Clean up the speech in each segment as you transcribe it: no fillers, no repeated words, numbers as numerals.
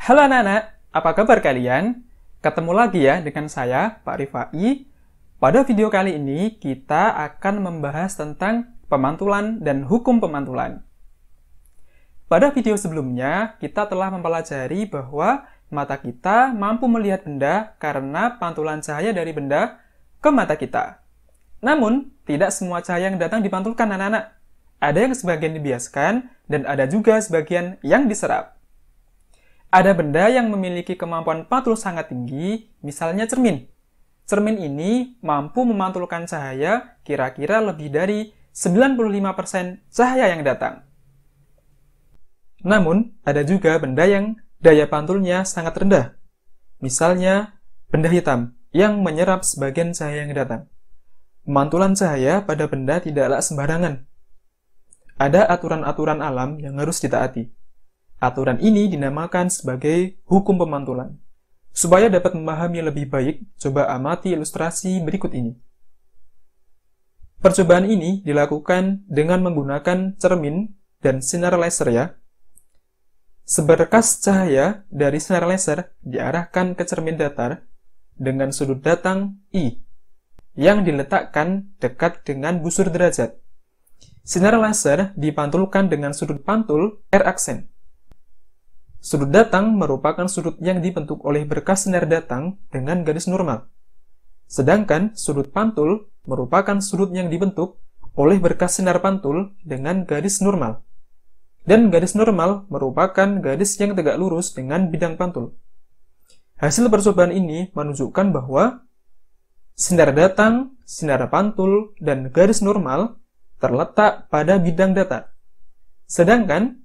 Halo anak-anak, apa kabar kalian? Ketemu lagi ya dengan saya, Pak Rifai. Pada video kali ini, kita akan membahas tentang pemantulan dan hukum pemantulan. Pada video sebelumnya, kita telah mempelajari bahwa mata kita mampu melihat benda karena pantulan cahaya dari benda ke mata kita. Namun, tidak semua cahaya yang datang dipantulkan anak-anak. Ada yang sebagian dibiaskan, dan ada juga sebagian yang diserap. Ada benda yang memiliki kemampuan pantul sangat tinggi, misalnya cermin. Cermin ini mampu memantulkan cahaya kira-kira lebih dari 95% cahaya yang datang. Namun, ada juga benda yang daya pantulnya sangat rendah. Misalnya, benda hitam yang menyerap sebagian cahaya yang datang. Pemantulan cahaya pada benda tidaklah sembarangan. Ada aturan-aturan alam yang harus ditaati. Aturan ini dinamakan sebagai hukum pemantulan. Supaya dapat memahami lebih baik, coba amati ilustrasi berikut ini. Percobaan ini dilakukan dengan menggunakan cermin dan sinar laser ya. Seberkas cahaya dari sinar laser diarahkan ke cermin datar dengan sudut datang I yang diletakkan dekat dengan busur derajat. Sinar laser dipantulkan dengan sudut pantul R aksen. Sudut datang merupakan sudut yang dibentuk oleh berkas sinar datang dengan garis normal. Sedangkan sudut pantul merupakan sudut yang dibentuk oleh berkas sinar pantul dengan garis normal. Dan garis normal merupakan garis yang tegak lurus dengan bidang pantul. Hasil percobaan ini menunjukkan bahwa sinar datang, sinar pantul, dan garis normal terletak pada bidang datar. Sedangkan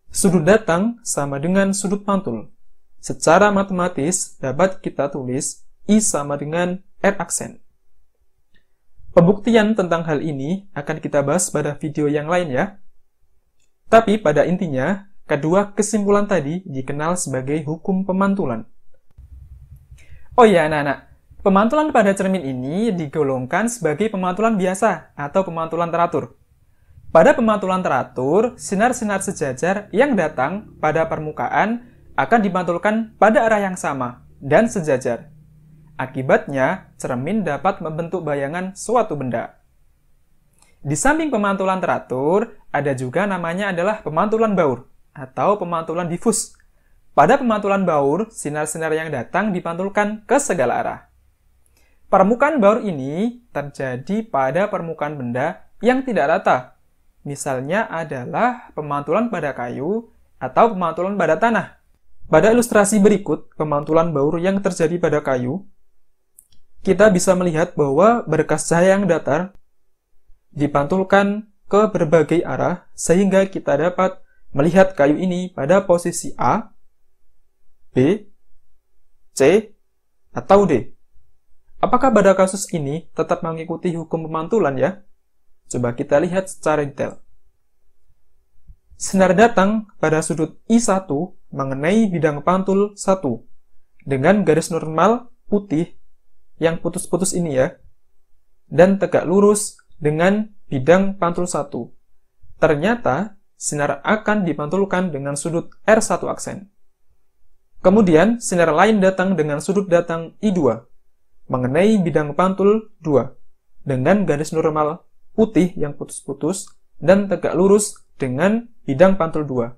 sudut datang sama dengan sudut pantul. Secara matematis dapat kita tulis I sama dengan R aksen. Pembuktian tentang hal ini akan kita bahas pada video yang lain ya. Tapi pada intinya, kedua kesimpulan tadi dikenal sebagai hukum pemantulan. Oh iya anak-anak, pemantulan pada cermin ini digolongkan sebagai pemantulan biasa atau pemantulan teratur. Pada pemantulan teratur, sinar-sinar sejajar yang datang pada permukaan akan dipantulkan pada arah yang sama dan sejajar. Akibatnya, cermin dapat membentuk bayangan suatu benda. Di samping pemantulan teratur, ada juga namanya adalah pemantulan baur atau pemantulan difus. Pada pemantulan baur, sinar-sinar yang datang dipantulkan ke segala arah. Permukaan baur ini terjadi pada permukaan benda yang tidak rata. Misalnya adalah pemantulan pada kayu atau pemantulan pada tanah. Pada ilustrasi berikut, pemantulan baur yang terjadi pada kayu, kita bisa melihat bahwa berkas cahaya yang datar dipantulkan ke berbagai arah sehingga kita dapat melihat kayu ini pada posisi A, B, C, atau D. Apakah pada kasus ini tetap mengikuti hukum pemantulan ya? Coba kita lihat secara detail. Sinar datang pada sudut I1 mengenai bidang pantul 1 dengan garis normal putih yang putus-putus ini ya, dan tegak lurus dengan bidang pantul 1. Ternyata, sinar akan dipantulkan dengan sudut R1 aksen. Kemudian, sinar lain datang dengan sudut datang I2, mengenai bidang pantul 2, dengan garis normal putih yang putus-putus dan tegak lurus dengan bidang pantul 2.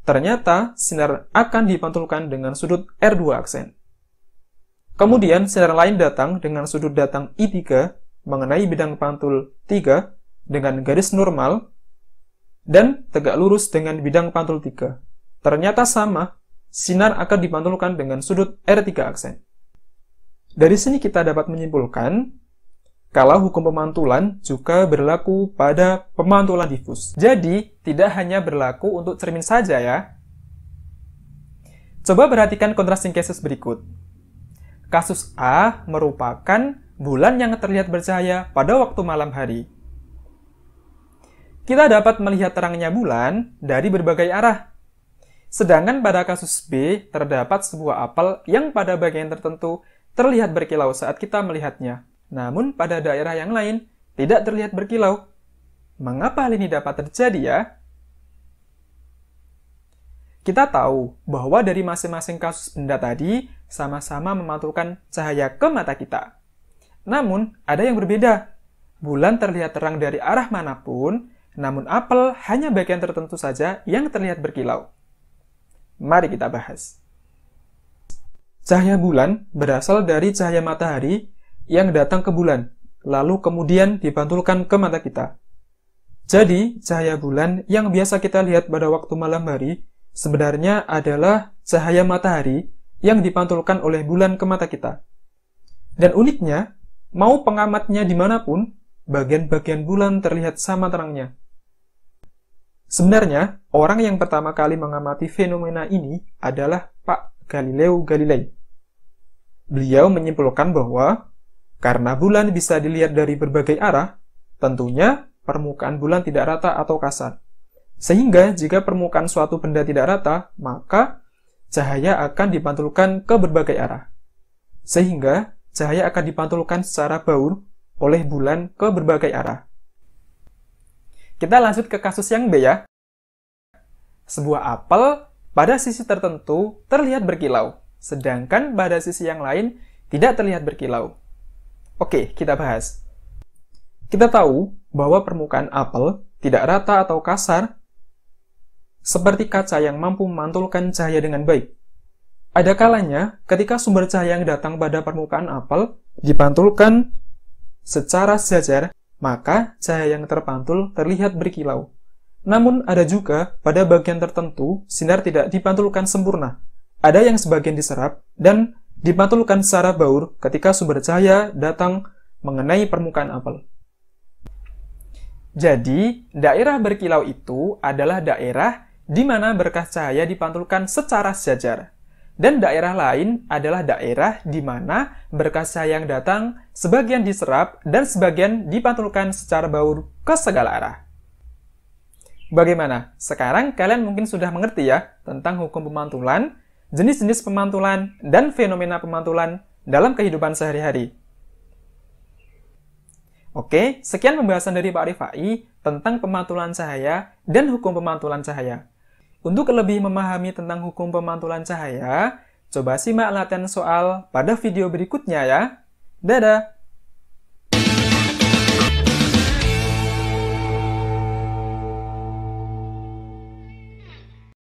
Ternyata, sinar akan dipantulkan dengan sudut R2 aksen. Kemudian, sinar lain datang dengan sudut datang I3, mengenai bidang pantul 3 dengan garis normal dan tegak lurus dengan bidang pantul 3. Ternyata sama, sinar akan dipantulkan dengan sudut R3 aksen. Dari sini kita dapat menyimpulkan kalau hukum pemantulan juga berlaku pada pemantulan difus. Jadi, tidak hanya berlaku untuk cermin saja ya. Coba perhatikan contrasting cases berikut. Kasus A merupakan bulan yang terlihat bercahaya pada waktu malam hari. Kita dapat melihat terangnya bulan dari berbagai arah. Sedangkan pada kasus B, terdapat sebuah apel yang pada bagian tertentu terlihat berkilau saat kita melihatnya. Namun pada daerah yang lain, tidak terlihat berkilau. Mengapa hal ini dapat terjadi ya? Kita tahu bahwa dari masing-masing kasus benda tadi sama-sama memantulkan cahaya ke mata kita. Namun, ada yang berbeda. Bulan terlihat terang dari arah manapun, namun apel hanya bagian tertentu saja yang terlihat berkilau. Mari kita bahas. Cahaya bulan berasal dari cahaya matahari yang datang ke bulan, lalu kemudian dipantulkan ke mata kita. Jadi, cahaya bulan yang biasa kita lihat pada waktu malam hari sebenarnya adalah cahaya matahari yang dipantulkan oleh bulan ke mata kita. Dan uniknya, mau pengamatnya dimanapun, bagian-bagian bulan terlihat sama terangnya. Sebenarnya, orang yang pertama kali mengamati fenomena ini adalah Pak Galileo Galilei. Beliau menyimpulkan bahwa karena bulan bisa dilihat dari berbagai arah, tentunya permukaan bulan tidak rata atau kasar. Sehingga jika permukaan suatu benda tidak rata, maka cahaya akan dipantulkan ke berbagai arah. Sehingga cahaya akan dipantulkan secara baur oleh bulan ke berbagai arah. Kita lanjut ke kasus yang B ya. Sebuah apel pada sisi tertentu terlihat berkilau, sedangkan pada sisi yang lain tidak terlihat berkilau. Oke, kita bahas. Kita tahu bahwa permukaan apel tidak rata atau kasar, seperti kaca yang mampu memantulkan cahaya dengan baik. Ada kalanya ketika sumber cahaya yang datang pada permukaan apel dipantulkan secara sejajar, maka cahaya yang terpantul terlihat berkilau. Namun ada juga pada bagian tertentu sinar tidak dipantulkan sempurna. Ada yang sebagian diserap dan dipantulkan secara baur ketika sumber cahaya datang mengenai permukaan apel. Jadi, daerah berkilau itu adalah daerah di mana berkas cahaya dipantulkan secara sejajar. Dan daerah lain adalah daerah di mana berkas cahaya yang datang sebagian diserap dan sebagian dipantulkan secara baur ke segala arah. Bagaimana? Sekarang kalian mungkin sudah mengerti ya tentang hukum pemantulan, jenis-jenis pemantulan, dan fenomena pemantulan dalam kehidupan sehari-hari. Oke, sekian pembahasan dari Pak Rifai tentang pemantulan cahaya dan hukum pemantulan cahaya. Untuk lebih memahami tentang hukum pemantulan cahaya, coba simak latihan soal pada video berikutnya ya. Dadah!